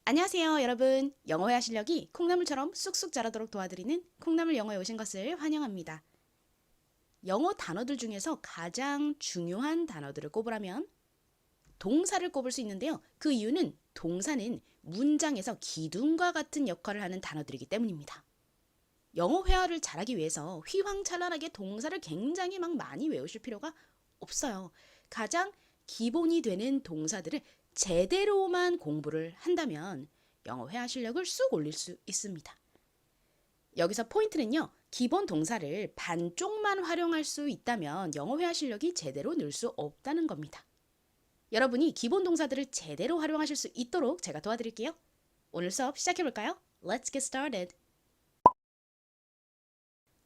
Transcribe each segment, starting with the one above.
안녕하세요, 여러분. 영어회화 실력이 콩나물처럼 쑥쑥 자라도록 도와드리는 콩나물 영어에 오신 것을 환영합니다. 영어 단어들 중에서 가장 중요한 단어들을 꼽으라면 동사를 꼽을 수 있는데요. 그 이유는 동사는 문장에서 기둥과 같은 역할을 하는 단어들이기 때문입니다. 영어 회화를 잘하기 위해서 휘황찬란하게 동사를 굉장히 많이 외우실 필요가 없어요. 가장 기본이 되는 동사들을 제대로만 공부를 한다면 영어 회화 실력을 쑥 올릴 수 있습니다. 여기서 포인트는요. 기본 동사를 반쪽만 활용할 수 있다면 영어 회화 실력이 제대로 늘 수 없다는 겁니다. 여러분이 기본 동사들을 제대로 활용하실 수 있도록 제가 도와드릴게요. 오늘 수업 시작해볼까요? Let's get started.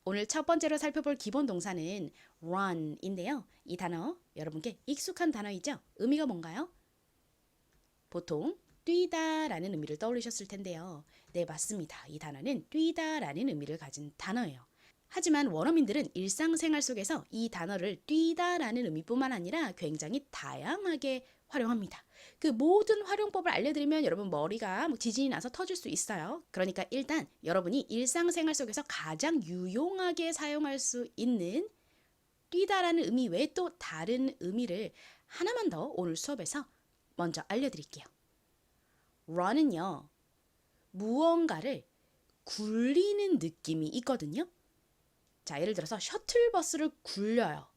오늘 첫 번째로 살펴볼 기본 동사는 run인데요. 이 단어 여러분께 익숙한 단어이죠? 의미가 뭔가요? 보통 뛰다 라는 의미를 떠올리셨을 텐데요. 네, 맞습니다. 이 단어는 뛰다 라는 의미를 가진 단어예요. 하지만 원어민들은 일상생활 속에서 이 단어를 뛰다 라는 의미뿐만 아니라 굉장히 다양하게 활용합니다. 그 모든 활용법을 알려드리면 여러분 머리가 지진이 나서 터질 수 있어요. 그러니까 일단 여러분이 일상생활 속에서 가장 유용하게 사용할 수 있는 뛰다라는 의미 외에 또 다른 의미를 하나만 더 오늘 수업에서 먼저 알려드릴게요. run은요, 무언가를 굴리는 느낌이 있거든요. 자, 예를 들어서 셔틀버스를 굴려요.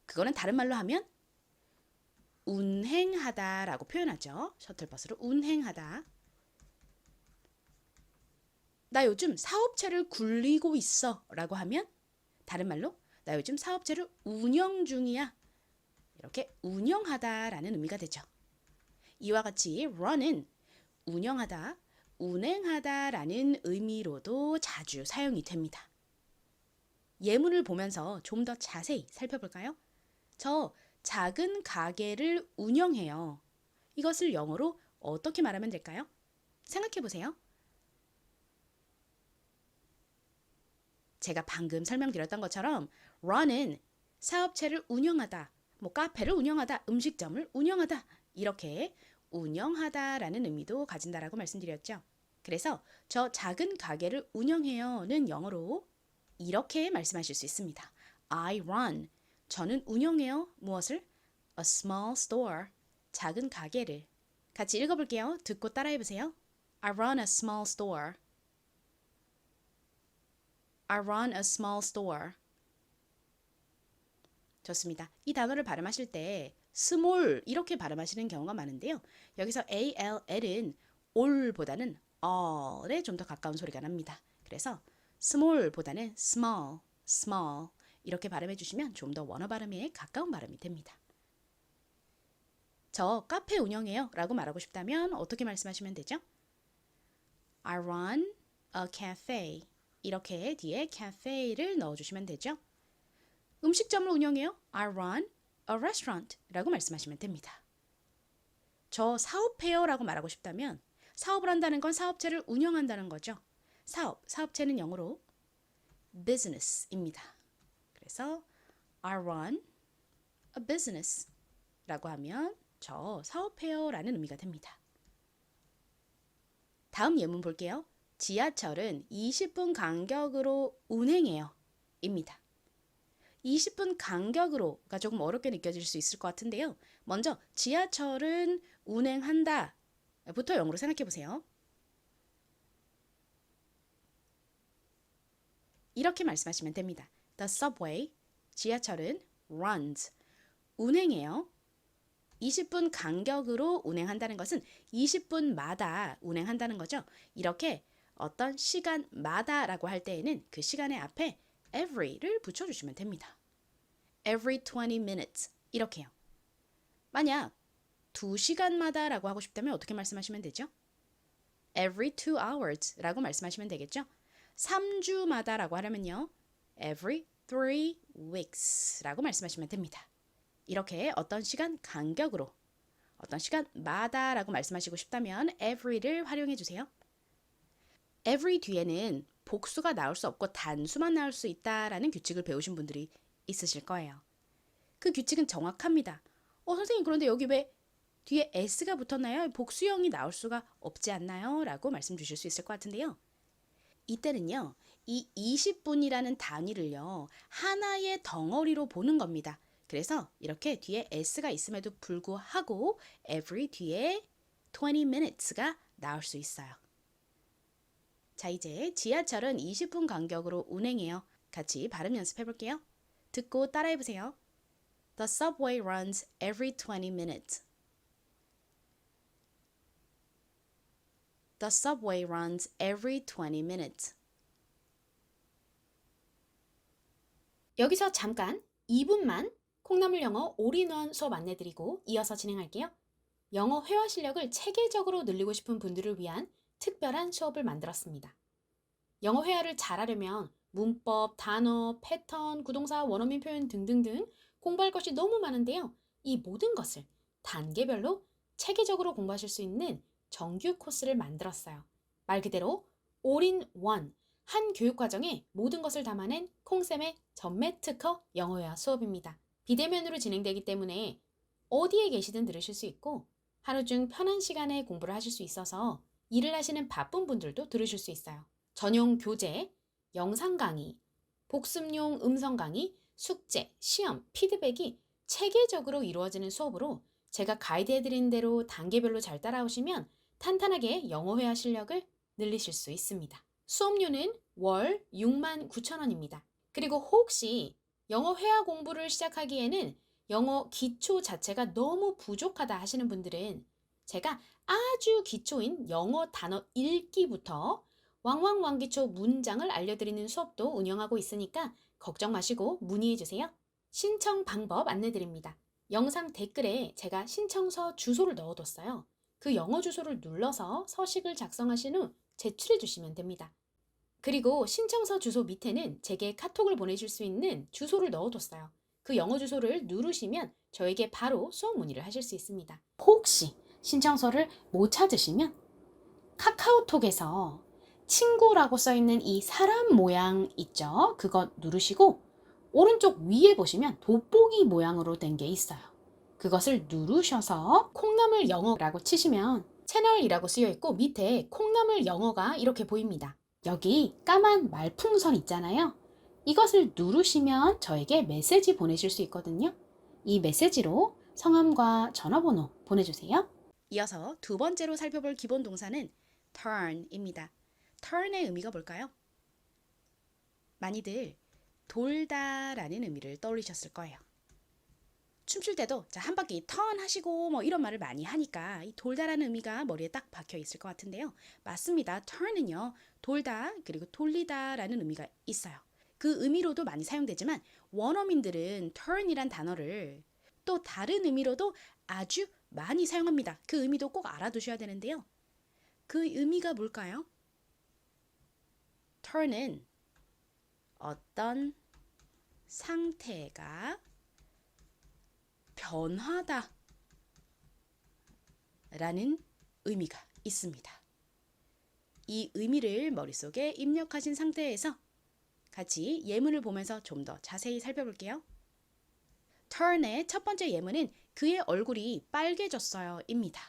그거는 다른 말로 하면 운행하다라고 표현하죠. 셔틀버스를 운행하다. 나 요즘 사업체를 굴리고 있어 라고 하면 다른 말로 나 요즘 사업체를 운영 중이야. 이렇게 운영하다라는 의미가 되죠. 이와 같이 run은 운영하다, 운행하다라는 의미로도 자주 사용이 됩니다. 예문을 보면서 좀 더 자세히 살펴볼까요? 저 작은 가게를 운영해요. 이것을 영어로 어떻게 말하면 될까요? 생각해 보세요. 제가 방금 설명드렸던 것처럼 run은 사업체를 운영하다, 카페를 운영하다, 음식점을 운영하다 이렇게 운영하다라는 의미도 가진다라고 말씀드렸죠. 그래서 저 작은 가게를 운영해요는 영어로 이렇게 말씀하실 수 있습니다. I run. 저는 운영해요. 무엇을? A small store. 작은 가게를. 같이 읽어볼게요. 듣고 따라해보세요. I run a small store. I run a small store. 좋습니다. 이 단어를 발음하실 때 small 이렇게 발음하시는 경우가 많은데요. 여기서 ALL은 all보다는 all에 좀 더 가까운 소리가 납니다. 그래서 small보다는 small, small 이렇게 발음해 주시면 좀 더 원어 발음에 가까운 발음이 됩니다. 저 카페 운영해요 라고 말하고 싶다면 어떻게 말씀하시면 되죠? I run a cafe. 이렇게 뒤에 cafe를 넣어주시면 되죠. 음식점을 운영해요. I run a restaurant 라고 말씀하시면 됩니다. 저 사업해요 라고 말하고 싶다면 사업을 한다는 건 사업체를 운영한다는 거죠. 사업체는 영어로 business입니다. 그래서 I run a business 라고 하면 저 사업해요 라는 의미가 됩니다. 다음 예문 볼게요. 지하철은 20분 간격으로 운행해요 입니다. 20분 간격으로가 조금 어렵게 느껴질 수 있을 것 같은데요. 먼저 지하철은 운행한다 부터 영어로 생각해 보세요. 이렇게 말씀하시면 됩니다. The subway, 지하철은 runs, 운행해요. 20분 간격으로 운행한다는 것은 20분마다 운행한다는 거죠. 이렇게 어떤 시간마다라고 할 때에는 그 시간의 앞에 every를 붙여주시면 됩니다. Every 20 minutes 이렇게요. 만약 2시간마다 라고 하고 싶다면 어떻게 말씀하시면 되죠? Every 2 hours 라고 말씀하시면 되겠죠? 3주마다 라고 하려면요. Every 3 weeks 라고 말씀하시면 됩니다. 이렇게 어떤 시간 간격으로 어떤 시간마다 라고 말씀하시고 싶다면 every를 활용해 주세요. every 뒤에는 복수가 나올 수 없고 단수만 나올 수 있다라는 규칙을 배우신 분들이 있으실 거예요. 그 규칙은 정확합니다. 선생님 그런데 여기 왜 뒤에 s가 붙었나요? 복수형이 나올 수가 없지 않나요? 라고 말씀 주실 수 있을 것 같은데요. 이때는요, 이 20분이라는 단위를요, 하나의 덩어리로 보는 겁니다. 그래서 이렇게 뒤에 s가 있음에도 불구하고 every 뒤에 20 minutes가 나올 수 있어요. 자, 이제 지하철은 20분 간격으로 운행해요. 같이 발음 연습해 볼게요. 듣고 따라해 보세요. The subway runs every 20 minutes. The subway runs every 20 minutes. 여기서 잠깐 2분만 콩나물 영어 올인원 수업 안내드리고 이어서 진행할게요. 영어 회화 실력을 체계적으로 늘리고 싶은 분들을 위한 특별한 수업을 만들었습니다. 영어 회화를 잘하려면 문법, 단어, 패턴, 구동사, 원어민 표현 등등등 공부할 것이 너무 많은데요. 이 모든 것을 단계별로 체계적으로 공부하실 수 있는 정규 코스를 만들었어요. 말 그대로 올인원, 한 교육과정에 모든 것을 담아낸 콩쌤의 전매 특허 영어회화 수업입니다. 비대면으로 진행되기 때문에 어디에 계시든 들으실 수 있고 하루 중 편한 시간에 공부를 하실 수 있어서 일을 하시는 바쁜 분들도 들으실 수 있어요. 전용 교재, 영상 강의, 복습용 음성 강의, 숙제, 시험, 피드백이 체계적으로 이루어지는 수업으로 제가 가이드해드린 대로 단계별로 잘 따라오시면 탄탄하게 영어 회화 실력을 늘리실 수 있습니다. 수업료는 월 69,000원입니다. 그리고 혹시 영어 회화 공부를 시작하기에는 영어 기초 자체가 너무 부족하다 하시는 분들은 제가 아주 기초인 영어 단어 읽기부터 왕왕왕기초 문장을 알려드리는 수업도 운영하고 있으니까 걱정 마시고 문의해주세요. 신청 방법 안내드립니다. 영상 댓글에 제가 신청서 주소를 넣어뒀어요. 그 영어 주소를 눌러서 서식을 작성하신 후 제출해 주시면 됩니다. 그리고 신청서 주소 밑에는 제게 카톡을 보내실 수 있는 주소를 넣어뒀어요. 그 영어 주소를 누르시면 저에게 바로 수업 문의를 하실 수 있습니다. 혹시 신청서를 못 찾으시면 카카오톡에서 친구라고 써있는 이 사람 모양 있죠? 그거 누르시고 오른쪽 위에 보시면 돋보기 모양으로 된 게 있어요. 그것을 누르셔서 콩나물 영어라고 치시면 채널이라고 쓰여 있고 밑에 콩나물 영어가 이렇게 보입니다. 여기 까만 말풍선 있잖아요. 이것을 누르시면 저에게 메시지 보내실 수 있거든요. 이 메시지로 성함과 전화번호 보내주세요. 이어서 두 번째로 살펴볼 기본 동사는 turn입니다. turn의 의미가 뭘까요? 많이들 돌다라는 의미를 떠올리셨을 거예요. 춤출 때도 자, 한 바퀴 턴 하시고 뭐 이런 말을 많이 하니까 이 돌다라는 의미가 머리에 딱 박혀 있을 것 같은데요. 맞습니다. turn은요. 돌다 그리고 돌리다라는 의미가 있어요. 그 의미로도 많이 사용되지만 원어민들은 turn이란 단어를 또 다른 의미로도 아주 많이 사용합니다. 그 의미도 꼭 알아두셔야 되는데요. 그 의미가 뭘까요? turn은 어떤 상태가 변화다 라는 의미가 있습니다. 이 의미를 머릿속에 입력하신 상태에서 같이 예문을 보면서 좀 더 자세히 살펴볼게요. turn의 첫 번째 예문은 그의 얼굴이 빨개졌어요 입니다.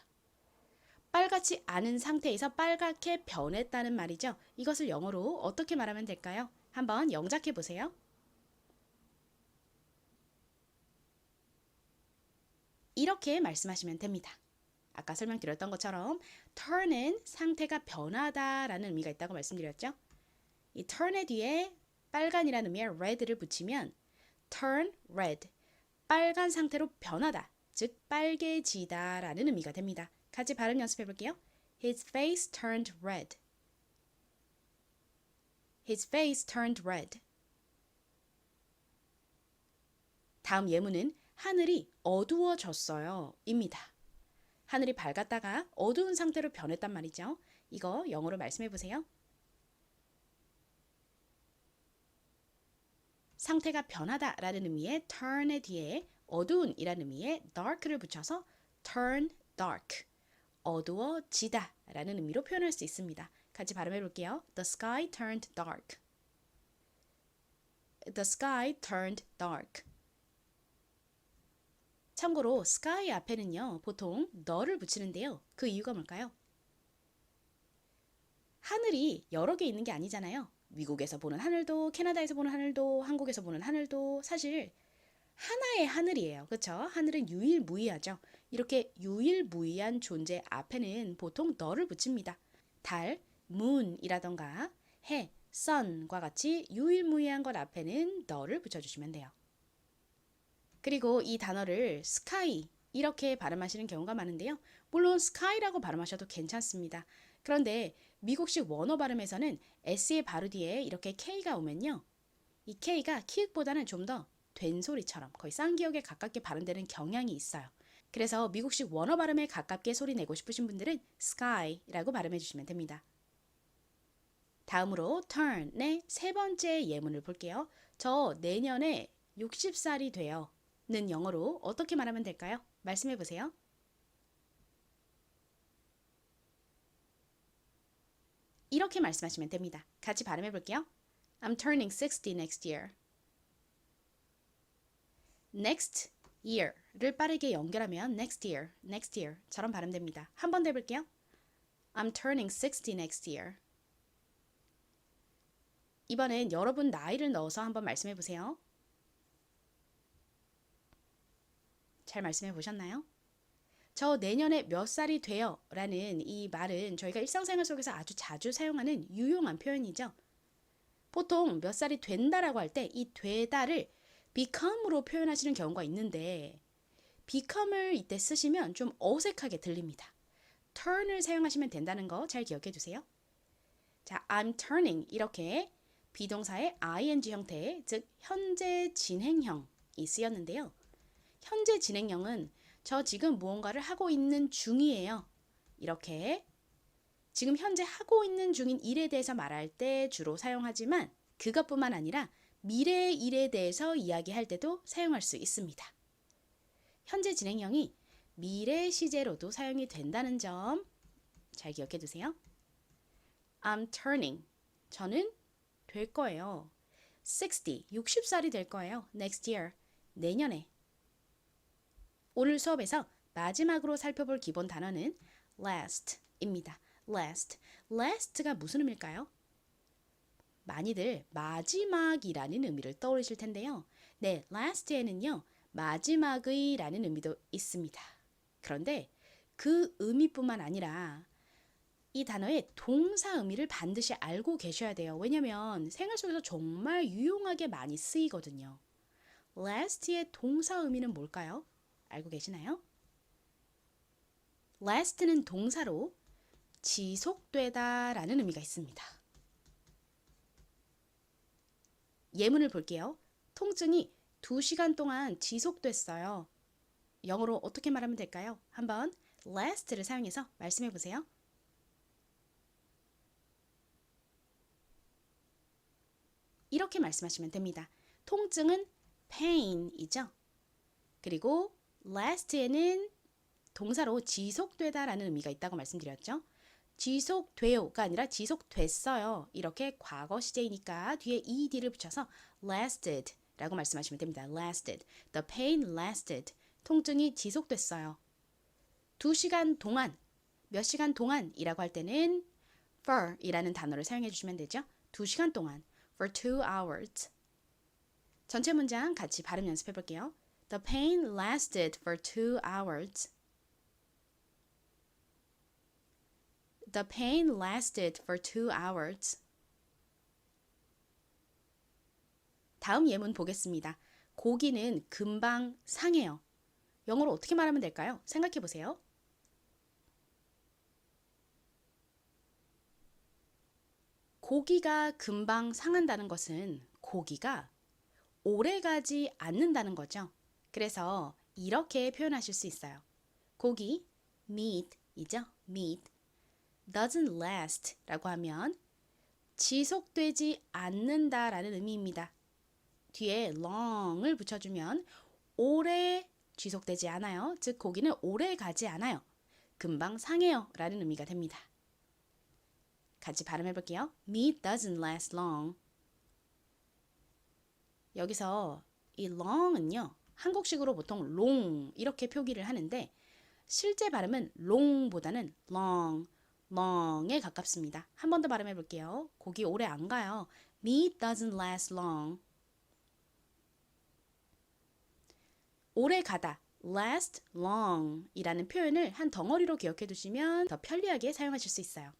빨갛지 않은 상태에서 빨갛게 변했다는 말이죠. 이것을 영어로 어떻게 말하면 될까요? 한번 영작해 보세요. 이렇게 말씀하시면 됩니다. 아까 설명드렸던 것처럼 turn은 상태가 변하다라는 의미가 있다고 말씀드렸죠. 이 turn의 뒤에 빨간이라는 의미의 red를 붙이면 turn red, 빨간 상태로 변하다, 즉 빨개지다라는 의미가 됩니다. 같이 발음 연습해 볼게요. His face turned red. His face turned red. 다음 예문은 하늘이 어두워졌어요 입니다. 하늘이 밝았다가 어두운 상태로 변했단 말이죠. 이거 영어로 말씀해 보세요. 상태가 변하다라는 의미의 turn의 뒤에 어두운이라는 의미의 dark를 붙여서 turn dark, 어두워지다라는 의미로 표현할 수 있습니다. 같이 발음해 볼게요. The sky turned dark. The sky turned dark. 참고로 sky 앞에는요, 보통 너를 붙이는데요. 그 이유가 뭘까요? 하늘이 여러 개 있는 게 아니잖아요. 미국에서 보는 하늘도, 캐나다에서 보는 하늘도, 한국에서 보는 하늘도 사실 하나의 하늘이에요. 그렇죠? 하늘은 유일무이하죠. 이렇게 유일무이한 존재 앞에는 보통 너를 붙입니다. 달, moon이라던가 해, sun과 같이 유일무이한 것 앞에는 너를 붙여주시면 돼요. 그리고 이 단어를 sky 이렇게 발음하시는 경우가 많은데요. 물론 sky라고 발음하셔도 괜찮습니다. 그런데 미국식 원어 발음에서는 s의 바로 뒤에 이렇게 k가 오면요. 이 k가 키읔보다는 좀 더 된 소리처럼 거의 쌍기역에 가깝게 발음되는 경향이 있어요. 그래서 미국식 원어 발음에 가깝게 소리 내고 싶으신 분들은 sky라고 발음해 주시면 됩니다. 다음으로 turn의 세 번째 예문을 볼게요. 저 내년에 60살이 돼요. 는 영어로 어떻게 말하면 될까요? 말씀해 보세요. 이렇게 말씀하시면 됩니다. 같이 발음해 볼게요. I'm turning 60 next year. next year를 빠르게 연결하면 next year처럼 발음됩니다. 한 번 더 해볼게요. I'm turning 60 next year. 이번엔 여러분 나이를 넣어서 한번 말씀해 보세요. 잘 말씀해 보셨나요? 저 내년에 몇 살이 돼요 라는 이 말은 저희가 일상생활 속에서 아주 자주 사용하는 유용한 표현이죠. 보통 몇 살이 된다라고 할 때 이 되다를 become으로 표현하시는 경우가 있는데 become을 이때 쓰시면 좀 어색하게 들립니다. turn을 사용하시면 된다는 거 잘 기억해 두세요. 자, I'm turning 이렇게 비동사의 ing 형태, 즉 현재 진행형이 쓰였는데요. 현재 진행형은 저 지금 무언가를 하고 있는 중이에요. 이렇게 지금 현재 하고 있는 중인 일에 대해서 말할 때 주로 사용하지만 그것뿐만 아니라 미래의 일에 대해서 이야기할 때도 사용할 수 있습니다. 현재 진행형이 미래 시제로도 사용이 된다는 점 잘 기억해 두세요. I'm turning. 저는 될 거예요. 60살이 될 거예요. Next year. 내년에. 오늘 수업에서 마지막으로 살펴볼 기본 단어는 last입니다. last가 무슨 의미일까요? 많이들 마지막이라는 의미를 떠올리실 텐데요. 네, last에는요. 마지막의 라는 의미도 있습니다. 그런데 그 의미뿐만 아니라 이 단어의 동사 의미를 반드시 알고 계셔야 돼요. 왜냐면 생활 속에서 정말 유용하게 많이 쓰이거든요. last의 동사 의미는 뭘까요? 알고 계시나요? last는 동사로 지속되다 라는 의미가 있습니다. 예문을 볼게요. 통증이 2시간 동안 지속됐어요. 영어로 어떻게 말하면 될까요? 한번 last를 사용해서 말씀해 보세요. 이렇게 말씀하시면 됩니다. 통증은 pain이죠. 그리고 last에는 동사로 지속되다라는 의미가 있다고 말씀드렸죠. 지속돼요가 아니라 지속됐어요. 이렇게 과거 시제이니까 뒤에 ed를 붙여서 lasted라고 말씀하시면 됩니다. lasted. The pain lasted. 통증이 지속됐어요. 2시간 동안, 몇 시간 동안이라고 할 때는 for이라는 단어를 사용해 주시면 되죠. 2시간 동안. For 2 hours. 전체 문장 같이 발음 연습해 볼게요. The pain lasted for 2 hours. The pain lasted for 2 hours. 다음 예문 보겠습니다. 고기는 금방 상해요. 영어로 어떻게 말하면 될까요? 생각해 보세요. 고기가 금방 상한다는 것은 고기가 오래가지 않는다는 거죠. 그래서 이렇게 표현하실 수 있어요. 고기, meat이죠. meat. doesn't last 라고 하면 지속되지 않는다라는 의미입니다. 뒤에 long을 붙여주면 오래 지속되지 않아요. 즉 고기는 오래 가지 않아요. 금방 상해요 라는 의미가 됩니다. 같이 발음해 볼게요. Meat doesn't last long. 여기서 이 long은요. 한국식으로 보통 long 이렇게 표기를 하는데 실제 발음은 long보다는 long, long에 가깝습니다. 한 번 더 발음해 볼게요. 곡이 오래 안 가요. Meat doesn't last long. 오래 가다, last long 이라는 표현을 한 덩어리로 기억해 두시면 더 편리하게 사용하실 수 있어요.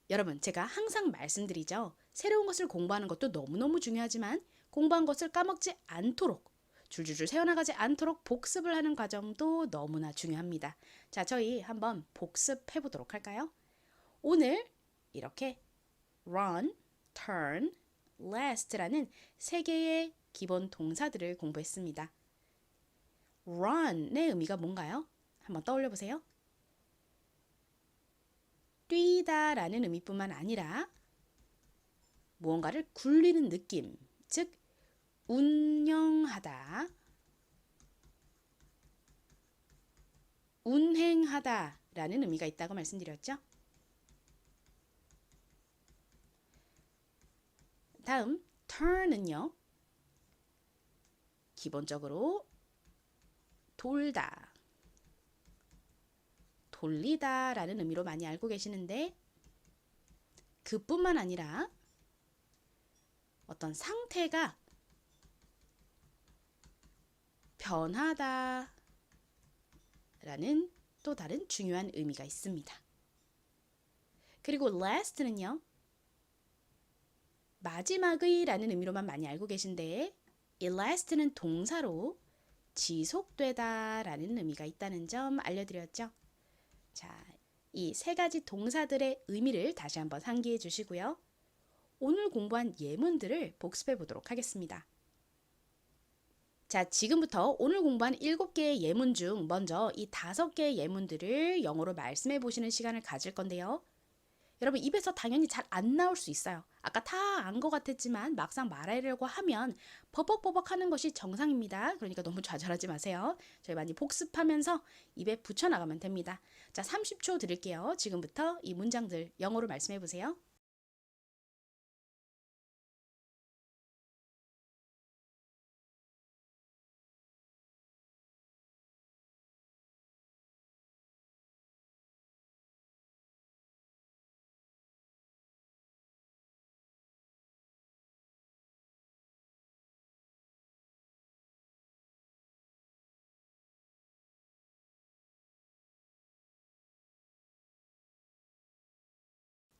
여러분, 제가 항상 말씀드리죠. 새로운 것을 공부하는 것도 너무너무 중요하지만 공부한 것을 까먹지 않도록 줄줄줄 새어나가지 않도록 복습을 하는 과정도 너무나 중요합니다. 자, 저희 한번 복습해 보도록 할까요? 오늘 이렇게 run, turn, last라는 세 개의 기본 동사들을 공부했습니다. run의 의미가 뭔가요? 한번 떠올려 보세요. 뛰다 라는 의미뿐만 아니라 무언가를 굴리는 느낌, 즉 운영하다, 운행하다 라는 의미가 있다고 말씀드렸죠. 다음 turn은요. 기본적으로 돌다, 돌리다 라는 의미로 많이 알고 계시는데 그뿐만 아니라 어떤 상태가 변하다 라는 또 다른 중요한 의미가 있습니다. 그리고 last는요. 마지막의 라는 의미로만 많이 알고 계신데 이 last는 동사로 지속되다 라는 의미가 있다는 점 알려드렸죠. 자, 이 세 가지 동사들의 의미를 다시 한번 상기해 주시고요. 오늘 공부한 예문들을 복습해 보도록 하겠습니다. 자, 지금부터 오늘 공부한 7개의 예문 중 먼저 이 5개의 예문들을 영어로 말씀해 보시는 시간을 가질 건데요. 여러분 입에서 당연히 잘 안 나올 수 있어요. 아까 다 안 것 같았지만 막상 말하려고 하면 버벅버벅 하는 것이 정상입니다. 그러니까 너무 좌절하지 마세요. 저희 많이 복습하면서 입에 붙여나가면 됩니다. 자, 30초 드릴게요. 지금부터 이 문장들 영어로 말씀해 보세요.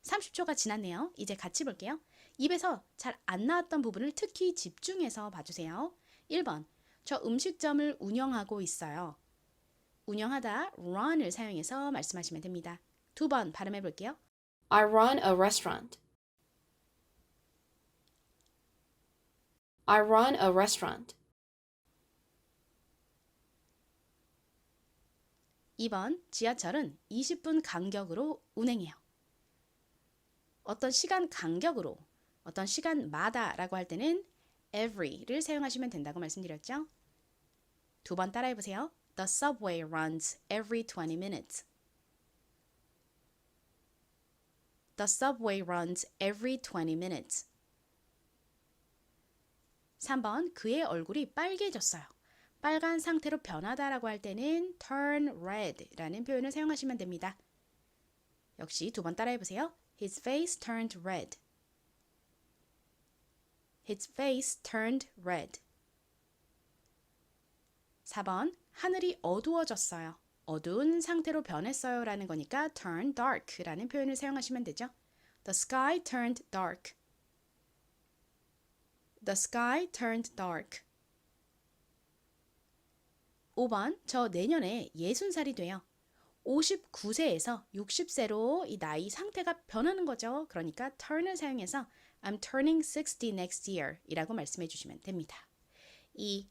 (30초가) 지났네요. 이제 같이 볼게요. 입에서 잘 안 나왔던 부분을 특히 집중해서 봐주세요. 1번, 저 음식점을 운영하고 있어요. 운영하다 run을 사용해서 말씀하시면 됩니다. 2번 발음해 볼게요. I run a restaurant. I run a restaurant. 2번 지하철은 20분 간격으로 운행해요. 어떤 시간 간격으로, 어떤 시간마다 라고 할 때는 every를 사용하시면 된다고 말씀드렸죠. 2번 따라해 보세요. The subway runs every 20 minutes. The subway runs every 20 minutes. 3번 그의 얼굴이 빨개졌어요. 빨간 상태로 변하다라고 할 때는 turn red라는 표현을 사용하시면 됩니다. 역시 2번 따라해 보세요. His face turned red. His face turned red. 4번 하늘이 어두워졌어요. 어두운 상태로 변했어요 라는 거니까 turn dark 라는 표현을 사용하시면 되죠. The sky turned dark. The sky turned dark. 5번 저 내년에 60살이 돼요. 59세에서 60세로 이 나이 상태가 변하는 거죠. 그러니까 turn을 사용해서 I'm turning 60 next year 이라고 말씀해 주시면 됩니다. 이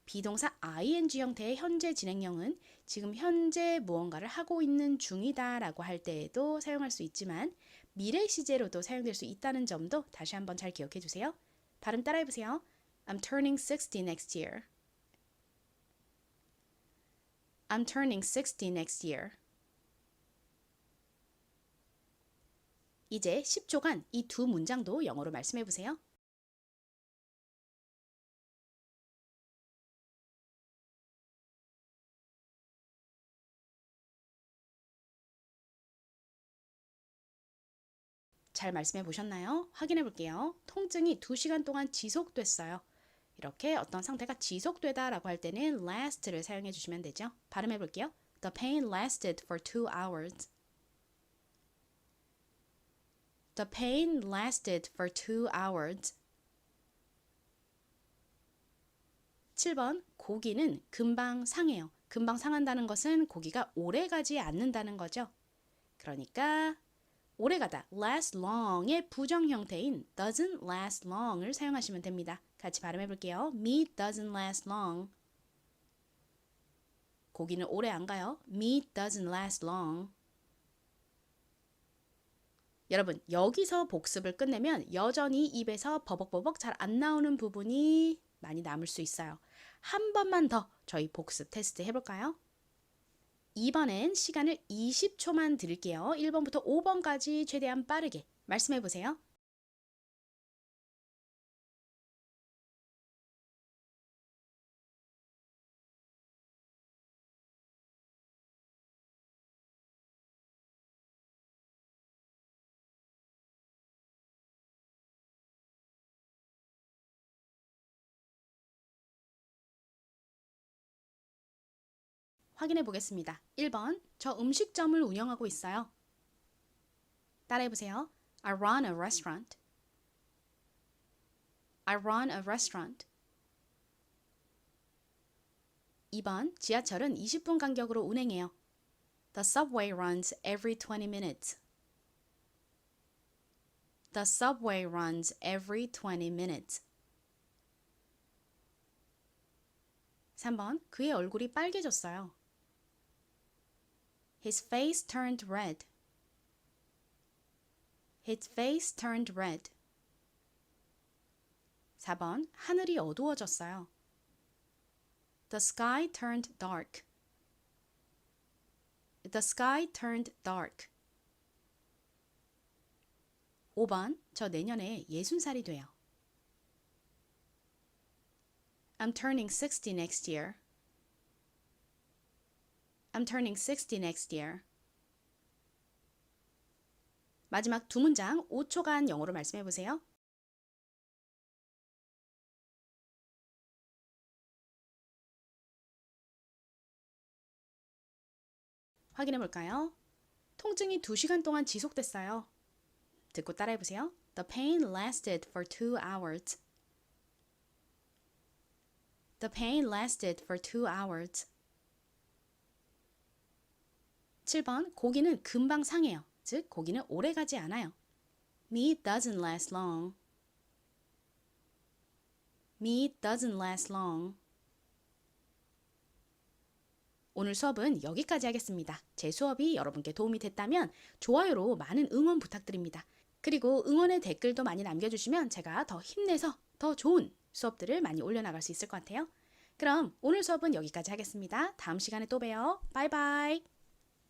비동사 ing 형태의 현재 진행형은 지금 현재 무언가를 하고 있는 중이다 라고 할 때에도 사용할 수 있지만 미래 시제로도 사용될 수 있다는 점도 다시 한번 잘 기억해 주세요. 발음 따라해 보세요. I'm turning 60 next year. I'm turning 60 next year. 이제 10초간 이 두 문장도 영어로 말씀해 보세요. 잘 말씀해 보셨나요? 확인해 볼게요. 통증이 2시간 동안 지속됐어요. 이렇게 어떤 상태가 지속되다라고 할 때는 last를 사용해 주시면 되죠. 발음해 볼게요. The pain lasted for 2 hours. The pain lasted for 2 hours. 7번 고기는 금방 상해요. 금방 상한다는 것은 고기가 오래 가지 않는다는 거죠. 그러니까 오래가다 last long의 부정 형태인 doesn't last long을 사용하시면 됩니다. 같이 발음해 볼게요. Meat doesn't last long. 고기는 오래 안 가요. Meat doesn't last long. 여러분 여기서 복습을 끝내면 여전히 입에서 버벅버벅 잘 안 나오는 부분이 많이 남을 수 있어요. 한 번만 더 저희 복습 테스트 해볼까요? 2번엔 시간을 20초만 드릴게요. 1번부터 5번까지 최대한 빠르게 말씀해 보세요. 확인해 보겠습니다. 1번, 저 음식점을 운영하고 있어요. 따라해 보세요. I run a restaurant. I run a restaurant. 2번, 지하철은 20분 간격으로 운행해요. The subway runs every 20 minutes. The subway runs every 20 minutes. 3번, 그의 얼굴이 빨개졌어요. His face turned red. His face turned red. 4번, 하늘이 어두워졌어요. The sky turned dark. The sky turned dark. 5번, 저 내년에 60살이 돼요. I'm turning 60 next year. I'm turning 60 next year. 마지막 두 문장 5초간 영어로 말씀해 보세요. 확인해 볼까요? 통증이 2시간 동안 지속됐어요. 듣고 따라해 보세요. The pain lasted for 2 hours. The pain lasted for 2 hours. 7번, 고기는 금방 상해요. 즉, 고기는 오래 가지 않아요. Meat doesn't last long. Meat doesn't last long. 오늘 수업은 여기까지 하겠습니다. 제 수업이 여러분께 도움이 됐다면 좋아요로 많은 응원 부탁드립니다. 그리고 응원의 댓글도 많이 남겨주시면 제가 더 힘내서 더 좋은 수업들을 많이 올려나갈 수 있을 것 같아요. 그럼 오늘 수업은 여기까지 하겠습니다. 다음 시간에 또 봬요. 바이바이.